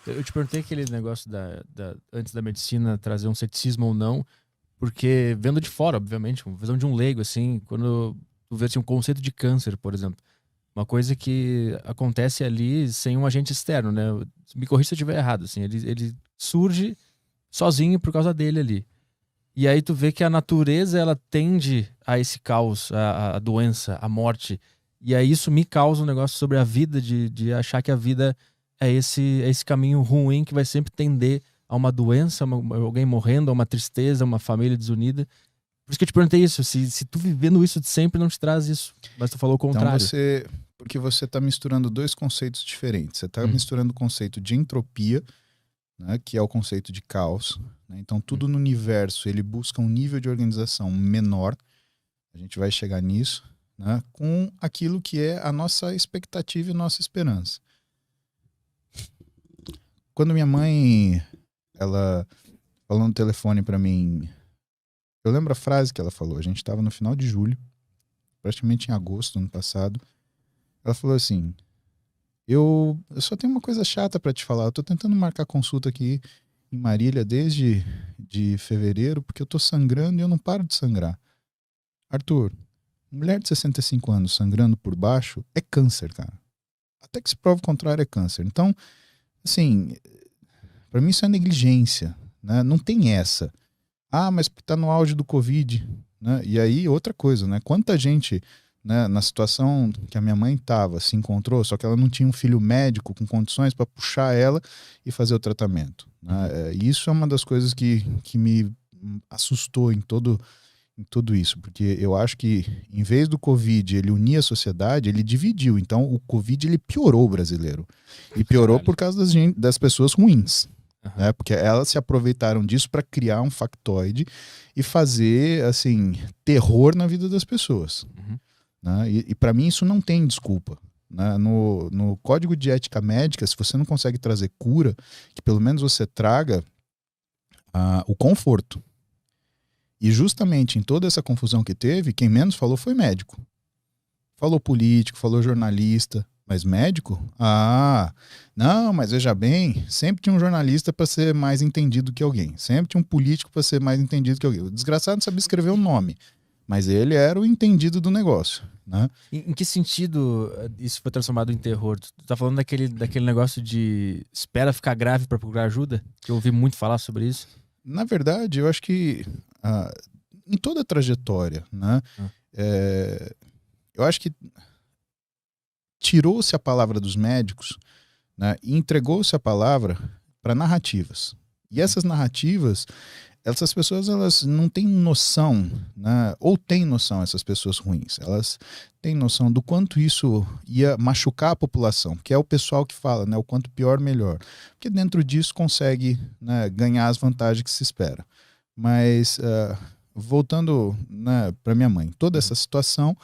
Eu te perguntei aquele negócio antes da medicina trazer um ceticismo ou não, porque vendo de fora, obviamente, uma visão de um leigo, assim, quando tu vê assim, um conceito de câncer, por exemplo, uma coisa que acontece ali sem um agente externo, né? Me corrija se eu estiver errado, assim, ele surge sozinho por causa dele ali. E aí tu vê que a natureza, ela tende a esse caos, a doença, a morte. E aí isso me causa um negócio sobre a vida, de achar que a vida é esse caminho ruim que vai sempre tender a uma doença, alguém morrendo, a uma tristeza, uma família desunida. Por isso que eu te perguntei isso, se tu vivendo isso de sempre não te traz isso. Mas tu falou o Então contrário. porque você está misturando dois conceitos diferentes. Você está Hum, misturando o conceito de entropia, né, que é o conceito de caos, né? Então hum, tudo no universo ele busca um nível de organização menor. A gente vai chegar nisso, né, com aquilo que é a nossa expectativa e nossa esperança. Quando minha mãe, ela falou no telefone para mim, eu lembro a frase que ela falou. A gente estava no final de julho, praticamente em agosto do ano passado. Ela falou assim: eu só tenho uma coisa chata para te falar. Eu tô tentando marcar consulta aqui em Marília desde de fevereiro, porque eu tô sangrando e eu não paro de sangrar. Arthur, mulher de 65 anos sangrando por baixo é câncer, cara. Até que se prova o contrário, é câncer. Então, assim, para mim isso é negligência, né? Não tem essa. Ah, mas tá no auge do Covid, né? E aí, outra coisa, né? Quanta gente, né, na situação que a minha mãe estava, se encontrou, só que ela não tinha um filho médico com condições para puxar ela e fazer o tratamento, uhum. né? E isso é uma das coisas que me assustou em tudo isso, porque eu acho que em vez do Covid ele unir a sociedade, ele dividiu. Então o Covid ele piorou o brasileiro. E piorou Caralho. por causa das pessoas ruins, Aham. né? Porque elas se aproveitaram disso para criar um factoide e fazer assim terror na vida das pessoas, Uhum. né? E para mim isso não tem desculpa. Né? No Código de Ética Médica, se você não consegue trazer cura, que pelo menos você traga o conforto. E justamente em toda essa confusão que teve, quem menos falou foi médico. Falou político, falou jornalista, mas médico? Ah, não, mas veja bem, sempre tinha um jornalista para ser mais entendido que alguém, sempre tinha um político para ser mais entendido que alguém. O desgraçado não sabia escrever o nome, mas ele era o entendido do negócio, né? Em que sentido isso foi transformado em terror? Tu tá falando daquele negócio de espera ficar grave pra procurar ajuda? Que eu ouvi muito falar sobre isso. Na verdade, eu acho que ah, em toda a trajetória, né? Ah, É, eu acho que tirou-se a palavra dos médicos, né, e entregou-se a palavra para narrativas. E uhum. essas narrativas, essas pessoas elas não têm noção, né, ou têm noção, essas pessoas ruins, elas têm noção do quanto isso ia machucar a população, que é o pessoal que fala, né, o quanto pior, melhor. Porque dentro disso consegue, né, ganhar as vantagens que se espera. Mas, voltando, né, para minha mãe, toda Uhum. essa situação,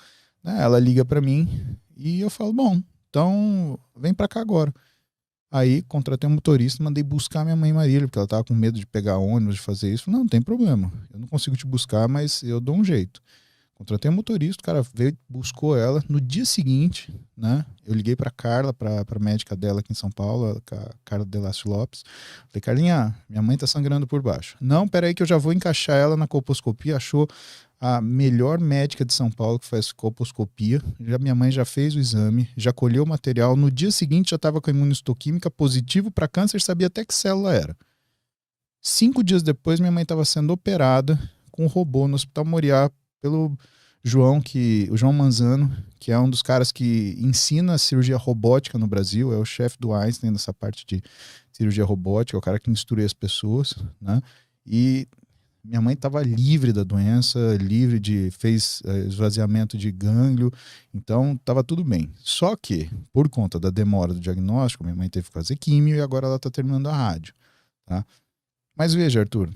né, ela liga para mim e eu falo, bom, então vem para cá agora. Aí contratei um motorista, mandei buscar minha mãe em Marília, porque ela tava com medo de pegar ônibus, de fazer isso. Não, não tem problema. Eu não consigo te buscar, mas eu dou um jeito. Contratei um motorista, o cara veio, buscou ela. No dia seguinte, né? Eu liguei pra Carla, pra médica dela aqui em São Paulo, a Carla Delasio Lopes. Falei, Carlinha, minha mãe tá sangrando por baixo. Não, peraí que eu já vou encaixar ela na colposcopia. Achou a melhor médica de São Paulo que faz colposcopia. Minha mãe já fez o exame, já colheu o material. No dia seguinte já estava com a imunistoquímica positivo para câncer, sabia até que célula era. 5 dias depois, minha mãe estava sendo operada com um robô no Hospital Moriá pelo o João Manzano, que é um dos caras que ensina a cirurgia robótica no Brasil, é o chefe do Einstein nessa parte de cirurgia robótica, é o cara que instrui as pessoas, né? E minha mãe estava livre da doença, fez esvaziamento de gânglio, então estava tudo bem. Só que, por conta da demora do diagnóstico, minha mãe teve que fazer químio e agora ela está terminando a rádio, tá? Mas veja, Arthur,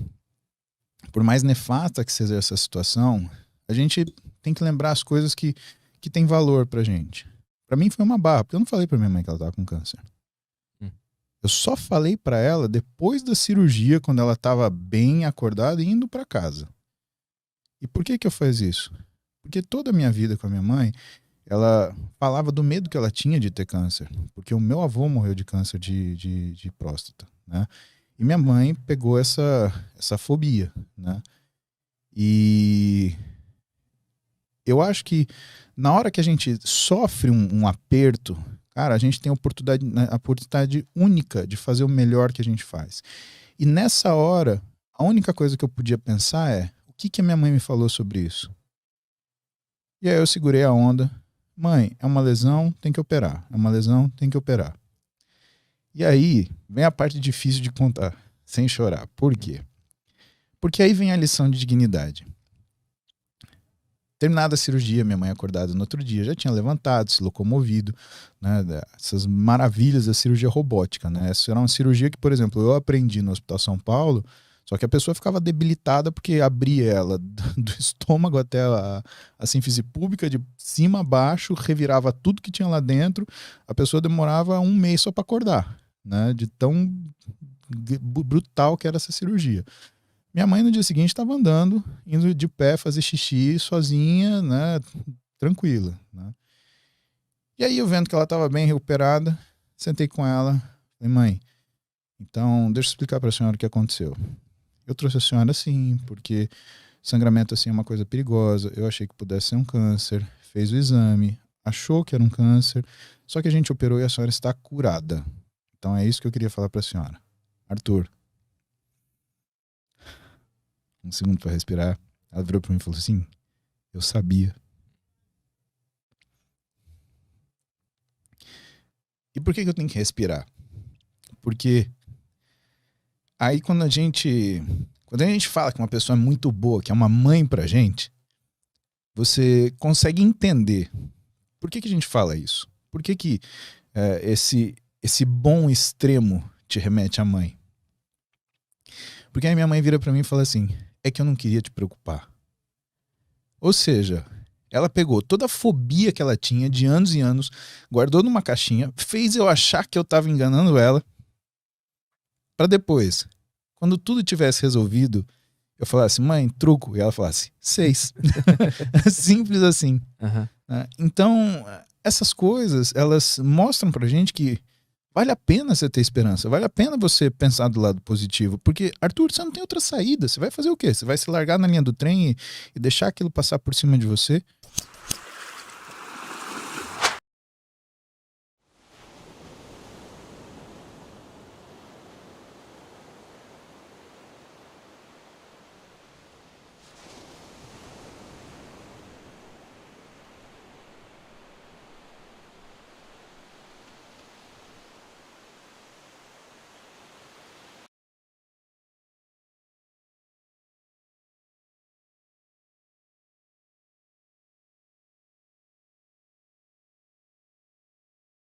por mais nefasta que seja essa situação, a gente tem que lembrar as coisas que têm valor pra gente. Pra mim foi uma barra, porque eu não falei pra minha mãe que ela tava com câncer. Hum. Eu só falei pra ela depois da cirurgia, quando ela tava bem acordada e indo pra casa. E por que eu fiz isso? Porque toda a minha vida com a minha mãe, ela falava do medo que ela tinha de ter câncer, porque o meu avô morreu de câncer de próstata, né? E minha mãe pegou essa fobia, né? E eu acho que na hora que a gente sofre um aperto, cara, a gente tem a oportunidade única de fazer o melhor que a gente faz. E nessa hora, a única coisa que eu podia pensar é, o que que a minha mãe me falou sobre isso? E aí eu segurei a onda. Mãe, é uma lesão, tem que operar. É uma lesão, tem que operar. E aí vem a parte difícil de contar, sem chorar. Por quê? Porque aí vem a lição de dignidade. Terminada a cirurgia, minha mãe acordada no outro dia já tinha levantado, se locomovido, né? Essas maravilhas da cirurgia robótica, né? Essa era uma cirurgia que, por exemplo, eu aprendi no Hospital São Paulo, só que a pessoa ficava debilitada porque abria ela do estômago até a sínfise pública, de cima a baixo, revirava tudo que tinha lá dentro, a pessoa demorava 1 mês só para acordar, né? De tão brutal que era essa cirurgia. Minha mãe no dia seguinte estava andando, indo de pé fazer xixi sozinha, né, tranquila, né? E aí eu vendo que ela estava bem recuperada, sentei com ela, falei, mãe, então deixa eu explicar para a senhora o que aconteceu. Eu trouxe a senhora assim, porque sangramento assim é uma coisa perigosa, eu achei que pudesse ser um câncer, fez o exame, achou que era um câncer, só que a gente operou e a senhora está curada. Então é isso que eu queria falar para a senhora. Arthur, 1 segundo para respirar. Ela virou para mim e falou assim, eu sabia. E por que eu tenho que respirar? Porque aí quando a gente fala que uma pessoa é muito boa, que é uma mãe pra gente, você consegue entender por que a gente fala isso. Por que esse bom extremo te remete à mãe? Porque aí minha mãe vira pra mim e fala assim, é que eu não queria te preocupar. Ou seja, ela pegou toda a fobia que ela tinha de anos e anos, guardou numa caixinha, fez eu achar que eu tava enganando ela, pra depois, quando tudo tivesse resolvido, eu falasse, mãe, truco, e ela falasse, 6. Simples assim. Uhum. Então, essas coisas, elas mostram pra gente que vale a pena você ter esperança, vale a pena você pensar do lado positivo, porque, Arthur, você não tem outra saída, você vai fazer o quê? Você vai se largar na linha do trem e deixar aquilo passar por cima de você?